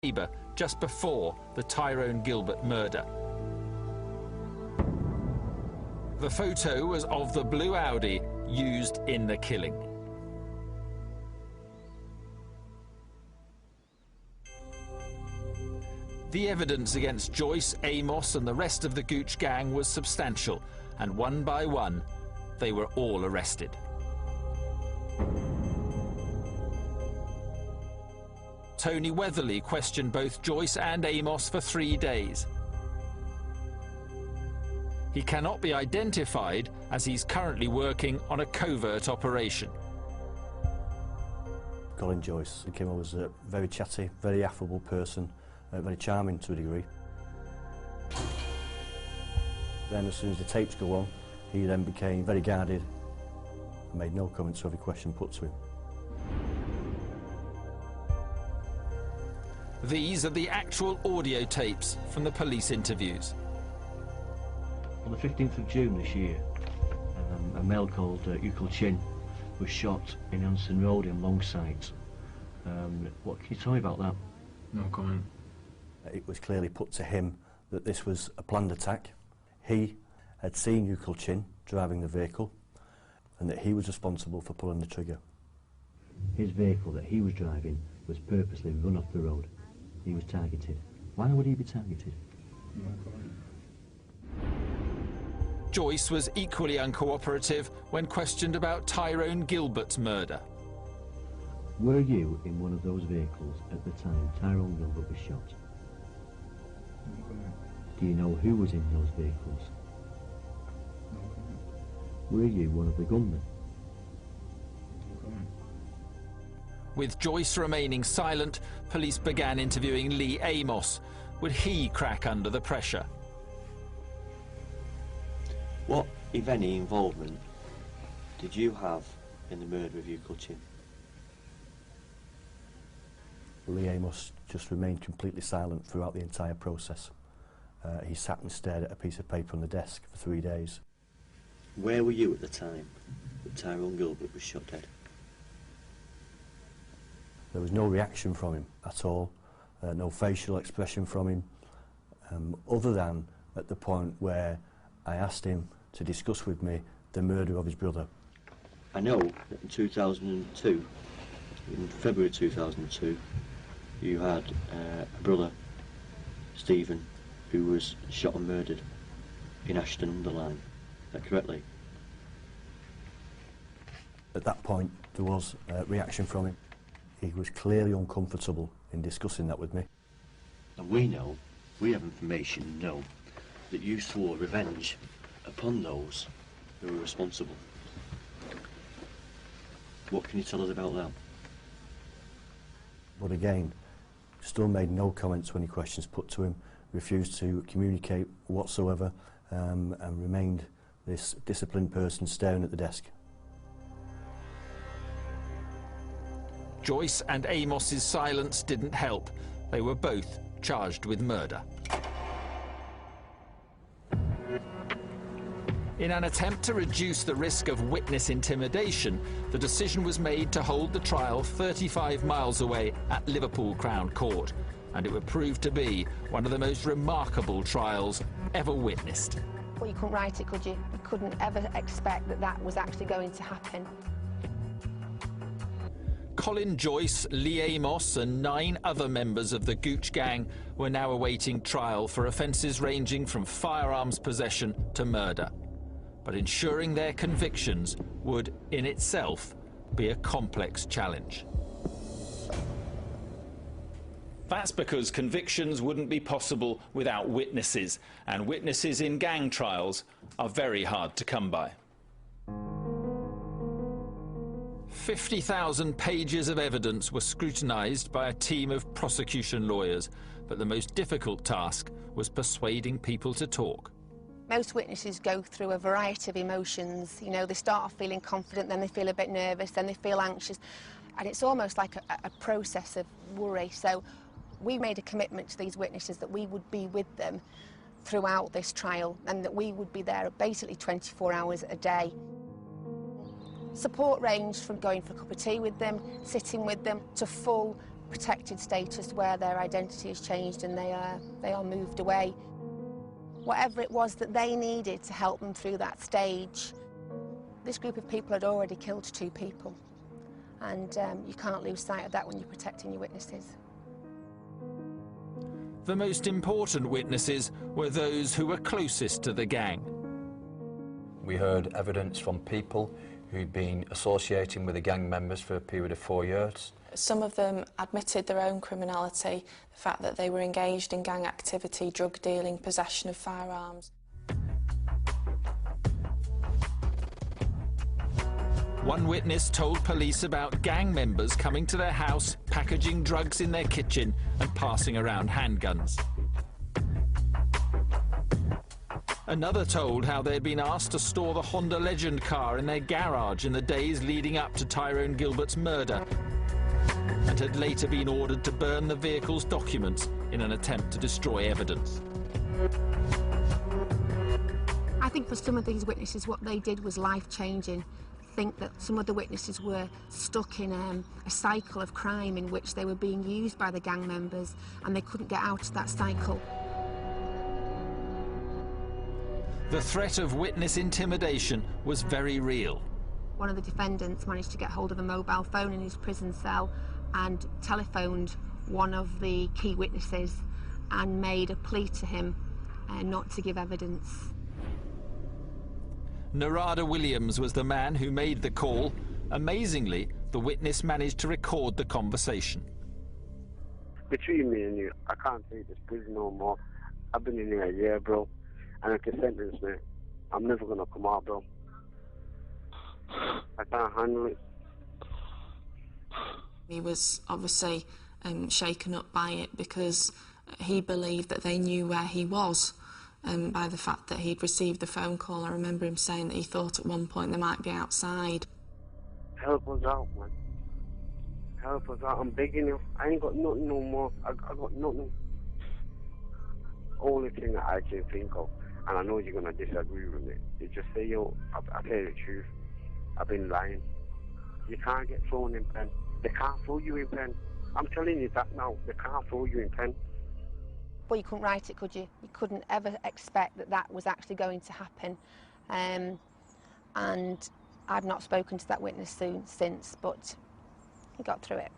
neighbour just before the Tyrone Gilbert murder. The photo was of the blue Audi used in the killing. The evidence against Joyce, Amos and the rest of the Gooch gang was substantial, and one by one, they were all arrested. Tony Weatherly questioned both Joyce and Amos for 3 days. He cannot be identified as he's currently working on a covert operation. Colin Joyce, he came over as a very chatty, very affable person, very charming to a degree. Then as soon as the tapes go on, he then became very guarded and made no comments to every question put to him. These are the actual audio tapes from the police interviews. On the 15th of June this year, a male called Gooch was shot in Anson Road in Longsight. What can you tell me about that? No comment. It was clearly put to him that this was a planned attack. He had seen Gooch driving the vehicle and that he was responsible for pulling the trigger. His vehicle that he was driving was purposely run off the road. He was targeted. Why would he be targeted? No comment. Joyce was equally uncooperative when questioned about Tyrone Gilbert's murder. Were you in one of those vehicles at the time Tyrone Gilbert was shot? No comment. Do you know who was in those vehicles? No comment. Were you one of the gunmen? No comment. With Joyce remaining silent, police began interviewing Lee Amos. Would he crack under the pressure? What, if any, involvement did you have in the murder of Gooch? Lee Amos just remained completely silent throughout the entire process. He sat and stared at a piece of paper on the desk for 3 days. Where were you at the time that Tyrone Gilbert was shot dead? There was no reaction from him at all, no facial expression from him, other than at the point where I asked him to discuss with me the murder of his brother. I know that in 2002, in February 2002, you had a brother, Stephen, who was shot and murdered in Ashton-under-Lyne. Is that correctly? At that point, there was a reaction from him. He was clearly uncomfortable in discussing that with me. And we have information and know that you swore revenge upon those who were responsible. What can you tell us about that? But again, still made no comments to any questions put to him, refused to communicate whatsoever, and remained this disciplined person staring at the desk. Joyce and Amos's silence didn't help. They were both charged with murder. In an attempt to reduce the risk of witness intimidation, the decision was made to hold the trial 35 miles away at Liverpool Crown Court, and it would prove to be one of the most remarkable trials ever witnessed. Well, you couldn't write it, could you? You couldn't ever expect that that was actually going to happen. Colin Joyce, Lee Amos and 9 other members of the Gooch gang were now awaiting trial for offences ranging from firearms possession to murder. But ensuring their convictions would, in itself, be a complex challenge. That's because convictions wouldn't be possible without witnesses, and witnesses in gang trials are very hard to come by. 50,000 pages of evidence were scrutinised by a team of prosecution lawyers, but the most difficult task was persuading people to talk. Most witnesses go through a variety of emotions. You know, they start off feeling confident, then they feel a bit nervous, then they feel anxious, and it's almost like a process of worry. So we made a commitment to these witnesses that we would be with them throughout this trial and that we would be there basically 24 hours a day. Support ranged from going for a cup of tea with them, sitting with them, to full protected status where their identity has changed and they are moved away. Whatever it was that they needed to help them through that stage. This group of people had already killed 2 people, and you can't lose sight of that when you're protecting your witnesses. The most important witnesses were those who were closest to the gang. We heard evidence from people who'd been associating with the gang members for a period of 4 years. Some of them admitted their own criminality, the fact that they were engaged in gang activity, drug dealing, possession of firearms. One witness told police about gang members coming to their house, packaging drugs in their kitchen and passing around handguns. Another told how they'd been asked to store the Honda Legend car in their garage in the days leading up to Tyrone Gilbert's murder, and had later been ordered to burn the vehicle's documents in an attempt to destroy evidence. I think for some of these witnesses what they did was life-changing. I think that some of the witnesses were stuck in a cycle of crime in which they were being used by the gang members and they couldn't get out of that cycle. The threat of witness intimidation was very real. One of the defendants managed to get hold of a mobile phone in his prison cell and telephoned one of the key witnesses and made a plea to him not to give evidence. Narada Williams was the man who made the call. Amazingly, the witness managed to record the conversation. Between me and you, I can't take this prison no more. I've been in here a year, bro, and if they sentence me, I'm never gonna come out, bro. I can't handle it. He was obviously shaken up by it because he believed that they knew where he was. By the fact that he'd received the phone call. I remember him saying that he thought at one point they might be outside. Help us out, man. Help us out. I'm begging you. I ain't got nothing no more. I got nothing. Only thing that I can think of, and I know you're going to disagree with me, is just say, yo, I tell you the truth. I've been lying. You can't get thrown in pen. They can't throw you in pen. I'm telling you that now. They can't throw you in pen. Well, you couldn't write it, could you? You couldn't ever expect that that was actually going to happen. And I've not spoken to that witness since, but he got through it.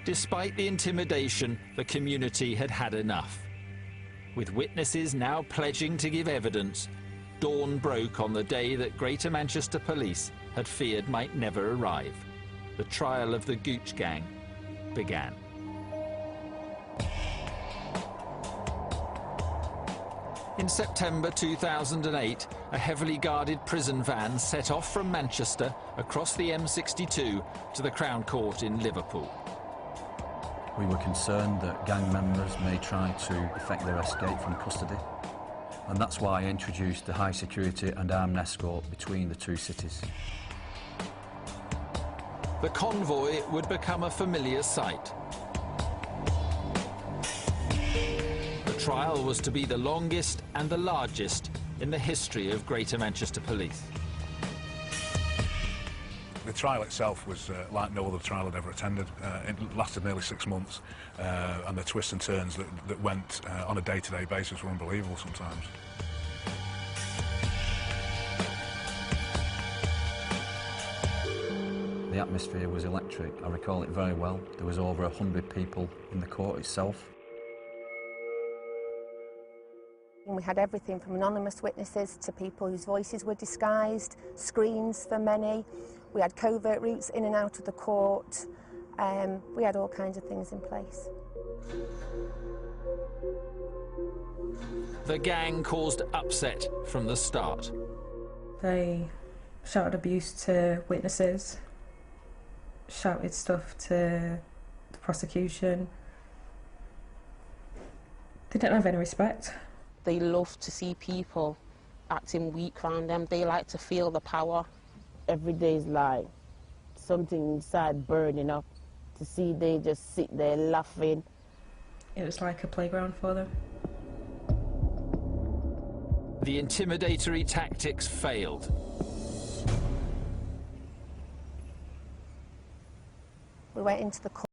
Despite the intimidation, the community had had enough. With witnesses now pledging to give evidence, dawn broke on the day that Greater Manchester Police had feared might never arrive. The trial of the Gooch gang began. In September 2008, a heavily guarded prison van set off from Manchester across the M62 to the Crown Court in Liverpool. We were concerned that gang members may try to effect their escape from custody, and that's why I introduced the high security and armed escort between the 2 cities. The convoy would become a familiar sight. The trial was to be the longest and the largest in the history of Greater Manchester Police. The trial itself was like no other trial I'd ever attended. It lasted nearly 6 months, and the twists and turns that went on a day-to-day basis were unbelievable sometimes. The atmosphere was electric. I recall it very well. There was over 100 people in the court itself. We had everything from anonymous witnesses to people whose voices were disguised, screens for many. We had covert routes in and out of the court. We had all kinds of things in place. The gang caused upset from the start. They shouted abuse to witnesses, shouted stuff to the prosecution. They didn't have any respect. They love to see people acting weak around them. They like to feel the power. Every day is like something inside burning up to see they just sit there laughing. It was like a playground for them. The intimidatory tactics failed. We went into the court.